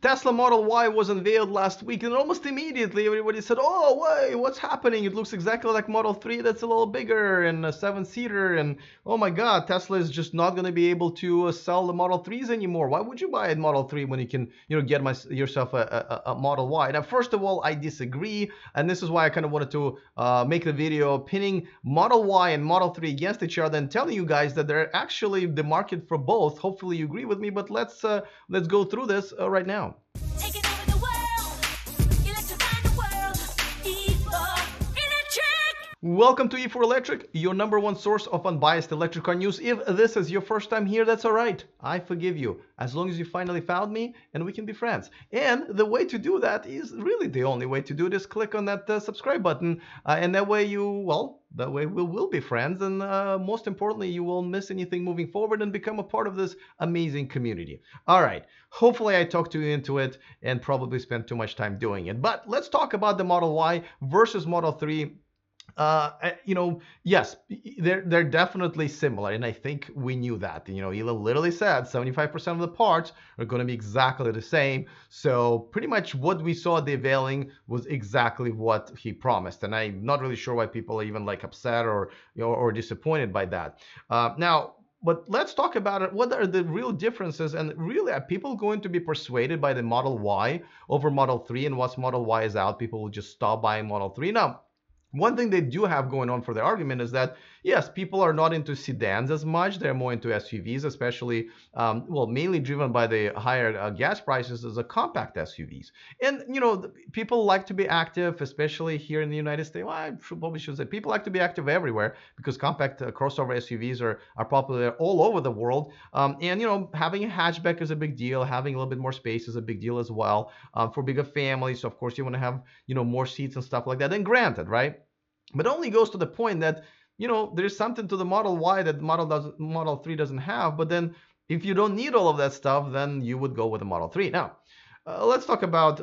Tesla Model Y was unveiled last week, and almost immediately everybody said, oh, wait, what's happening? It looks exactly like Model 3 that's a little bigger and a 7-seater, and oh my God, Tesla is just not going to be able to sell the Model 3s anymore. Why would you buy a Model 3 when you can, get yourself a Model Y? Now, first of all, I disagree, and this is why I kind of wanted to make the video pinning Model Y and Model 3 against each other and telling you guys that they're actually the market for both. Hopefully you agree with me, but let's go through this right now. Taking over the world, electrifying the world, E4 Electric! Welcome to E4 Electric, your number one source of unbiased electric car news. If this is your first time here, that's all right. I forgive you, as long as you finally found me and we can be friends. And the way to do that is really the only way to do it is click on that subscribe button, and that way we'll be friends, and most importantly, you won't miss anything moving forward and become a part of this amazing community. All right, hopefully I talked you into it and probably spent too much time doing it. But let's talk about the Model Y versus Model 3. Yes, they're definitely similar, and I think we knew that. Elon literally said 75% of the parts are going to be exactly the same. So pretty much what we saw at the unveiling was exactly what he promised, and I'm not really sure why people are even upset or disappointed by that. But let's talk about it. What are the real differences? And really, are people going to be persuaded by the Model Y over Model 3? And once Model Y is out, people will just stop buying Model 3. Now, one thing they do have going on for the argument is that, yes, people are not into sedans as much. They're more into SUVs, especially, mainly driven by the higher gas prices as a compact SUVs. And, people like to be active, especially here in the United States. Well, I probably should say people like to be active everywhere because compact crossover SUVs are popular all over the world. And, having a hatchback is a big deal. Having a little bit more space is a big deal as well. For bigger families, of course, you want to have, more seats and stuff like that. And granted, right? But it only goes to the point that, there's something to the Model Y that Model 3 doesn't have. But then if you don't need all of that stuff, then you would go with the Model 3. Now, let's talk about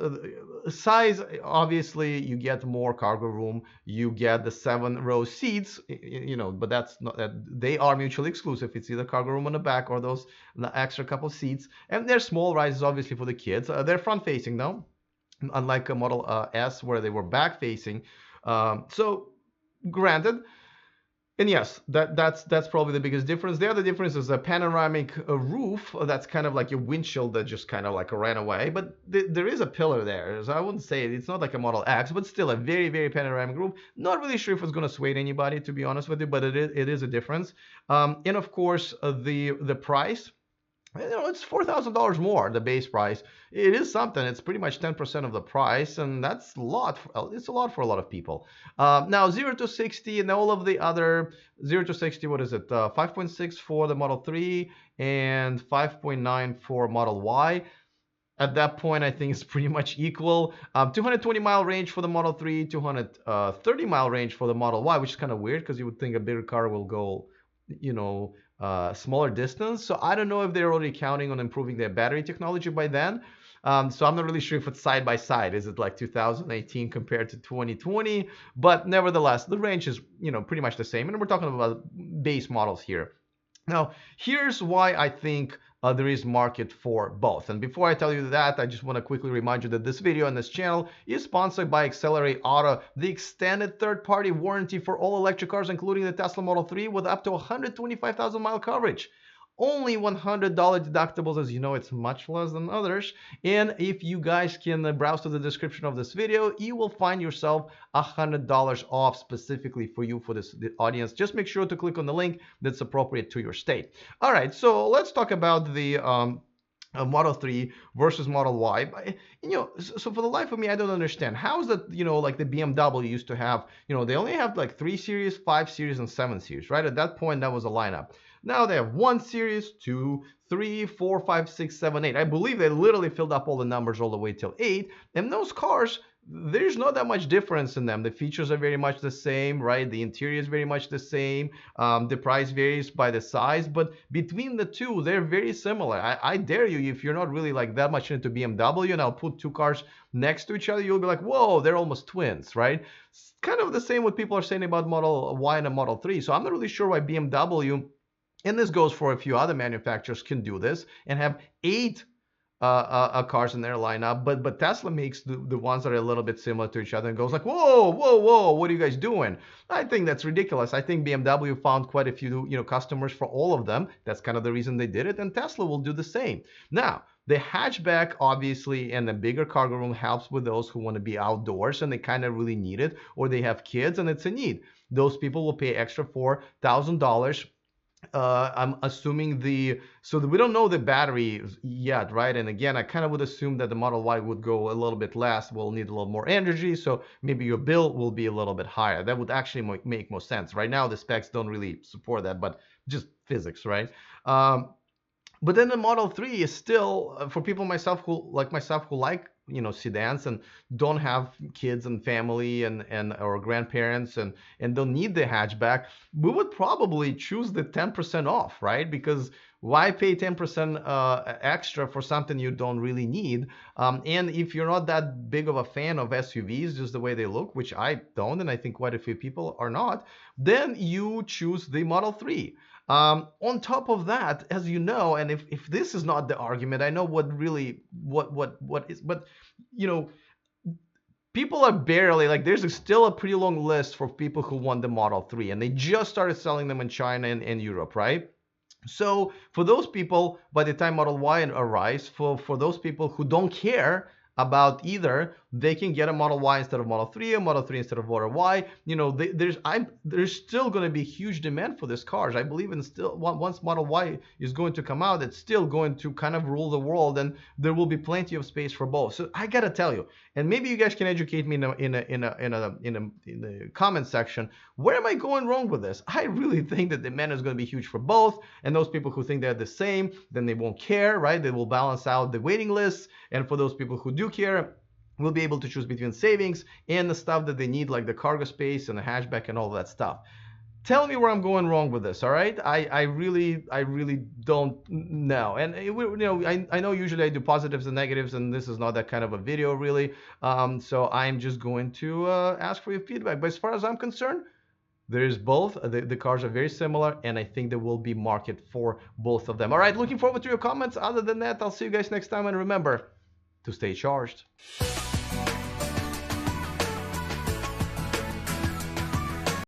size. Obviously, you get more cargo room. You get the 7-row seats, but that's not that they are mutually exclusive. It's either cargo room on the back or those extra couple seats. And they're small rises, obviously, for the kids. They're front facing, though, unlike a Model S where they were back facing. So granted, and yes, that's probably the biggest difference. The other difference is a panoramic roof that's kind of like a windshield that just kind of ran away, but there is a pillar there. So I wouldn't say it's not like a Model X, but still a very, very panoramic roof. Not really sure if it's going to sway anybody, to be honest with you, but it is a difference. And of course, the price. It's $4,000 more, the base price. It is something. It's pretty much 10% of the price, and that's a lot. It's a lot for a lot of people. Now, 0 to 60 and all of the other 0 to 60, what is it? 5.6 for the Model 3 and 5.9 for Model Y. At that point, I think it's pretty much equal. 220-mile range for the Model 3, 230-mile range for the Model Y, which is kind of weird because you would think a bigger car will go, smaller distance. So I don't know if they're already counting on improving their battery technology by then. So I'm not really sure if it's side by side. Is it like 2018 compared to 2020? But nevertheless, the range is, pretty much the same. And we're talking about base models here. Now, here's why I think there is market for both. And before I tell you that, I just want to quickly remind you that this video on this channel is sponsored by Accelerate Auto, the extended third-party warranty for all electric cars, including the Tesla Model 3, with up to 125,000 mile coverage. Only $100 deductibles. As you know, it's much less than others. And if you guys can browse to the description of this video, you will find yourself $100 off specifically for you, for this audience. Just make sure to click on the link that's appropriate to your state. All right, so let's talk about the Model 3 versus Model Y. So for the life of me, I don't understand. How is that, like the BMW used to have, they only have like 3 series, 5 series, and 7 series, right? At that point, that was a lineup. Now they have 1 series, 2, 3, 4, 5, 6, 7, 8. I believe they literally filled up all the numbers all the way till 8. And those cars, there's not that much difference in them. The features are very much the same, right? The interior is very much the same. The price varies by the size, but between the two, they're very similar. I dare you, if you're not really like that much into BMW, and I'll put 2 cars next to each other, you'll be like, whoa, they're almost twins, right? It's kind of the same what people are saying about Model Y and a Model 3. So I'm not really sure why BMW, and this goes for a few other manufacturers, can do this and have 8 cars in their lineup, but Tesla makes the ones that are a little bit similar to each other and goes like, whoa, whoa, whoa, what are you guys doing? I think that's ridiculous. I think BMW found quite a few customers for all of them. That's kind of the reason they did it, and Tesla will do the same. Now, the hatchback obviously and the bigger cargo room helps with those who want to be outdoors and they kind of really need it, or they have kids and it's a need. Those people will pay extra $4,000. I'm assuming we don't know the battery yet, right? And again, I kind of would assume that the Model Y would go a little bit less, will need a little more energy, so maybe your bill will be a little bit higher. That would actually make more sense. Right now, the specs don't really support that, but just physics, right? But then the Model 3 is still for people myself who like sedans and don't have kids and family and or grandparents and don't need the hatchback. We would probably choose the 10% off, right? Because why pay 10% extra for something you don't really need? And if you're not that big of a fan of SUVs, just the way they look, which I don't, and I think quite a few people are not, then you choose the Model 3. On top of that, as you know, and if this is not the argument, I know what is, but you know, people are barely like still a pretty long list for people who want the Model 3, and they just started selling them in China and Europe, right? So for those people, by the time Model Y arrives, for those people who don't care about either, they can get a Model Y instead of Model 3, a Model 3 instead of Model Y. There's still going to be huge demand for these cars. I believe in still once Model Y is going to come out, it's still going to kind of rule the world, and there will be plenty of space for both. So I gotta tell you, and maybe you guys can educate me in the comment section. Where am I going wrong with this? I really think that demand is going to be huge for both, and those people who think they're the same, then they won't care, right? They will balance out the waiting lists, and for those people who do care, will be able to choose between savings and the stuff that they need, like the cargo space and the hatchback and all that stuff. Tell me where I'm going wrong with this, all right? I really don't know. And I know usually I do positives and negatives, and this is not that kind of a video really. So I'm just going to ask for your feedback. But as far as I'm concerned, there's both. The cars are very similar, and I think there will be market for both of them. All right, looking forward to your comments. Other than that, I'll see you guys next time, and remember to stay charged.